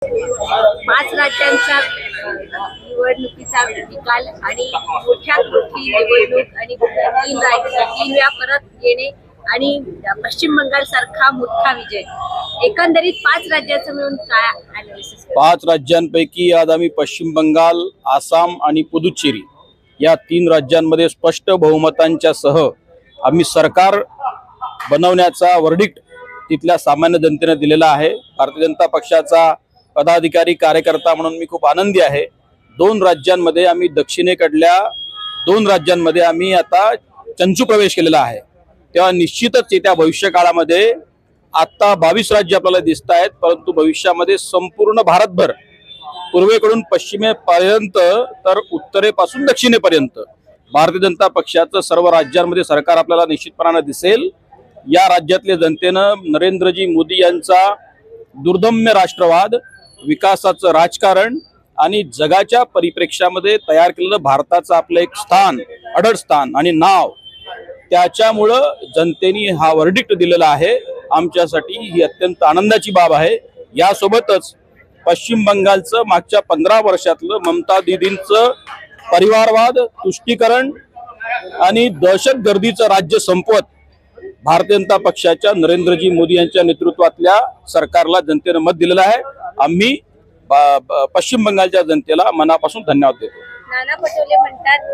5 राज्यांचा निवडणुकीचा निकाल आणि मोठ्यात मोठी निवडणूक आणि 3 वेळा परत येणे आणि पश्चिम बंगाल सारखा मोठा विजय, एकंदरीत 5 राज्याचं मिळून काय अनालिसिस? 5 राज्यांपैकी आज आम्ही पश्चिम बंगाल, आसाम आणि पुदुच्चेरी या 3 राज्यांमध्ये स्पष्ट बहुमतांच्या सह आम्ही सरकार बनवण्याचा वर्डिक्ट तिथल्या सामान्य जनतेने दिलेला आहे। भारतीय जनता पक्षाचा पदाधिकारी कार्यकर्ता म्हणून मी खूप आनंदी आहे। 2 राज्यांमध्ये आम्ही दक्षिणेकडल्या 2 राज्यांमध्ये आम्ही आता चंचू प्रवेश केलेला आहे। तेव्हा निश्चितच येत्या भविष्य काळामध्ये आता 22 राज्य आपल्याला दिसत आहेत, परंतु भविष्यामध्ये संपूर्ण भारतभर पूर्वेकडून पश्चिमेपर्यंत तर उत्तरेपासून दक्षिणेपर्यंत भारतीय जनता पक्षाचं सर्व राज्यांमध्ये सरकार आपल्याला निश्चितपणाने दिसेल। या राज्यातल्या जनतेनं नरेंद्रजी मोदी यांचा दुर्दम्य राष्ट्रवाद, विकासाचं राजकारण आणि जगाच्या परिप्रेक्ष्यामध्ये तयार केलेलं भारताचं आपलं एक स्थान, अढळ स्थान आणि नाव, त्याच्यामुळं जनतेने हा वर्डिक्ट दिलेला आहे। आमच्यासाठी ही अत्यंत आनंदाची बाब आहे। यासोबतच पश्चिम बंगालचं मागच्या 15 वर्षातलं ममता दीदींचं परिवारवाद, तुष्टीकरण आणि दहशतगर्दीचं राज्य संपवत भारतीय जनता पक्षाच्या नरेंद्रजी मोदी यांच्या नेतृत्वातल्या सरकारला जनतेने मत दिलेलं आहे। आम्ही पश्चिम बंगालच्या जनतेला मनापासून धन्यवाद देतो। नाना पटोले म्हणतात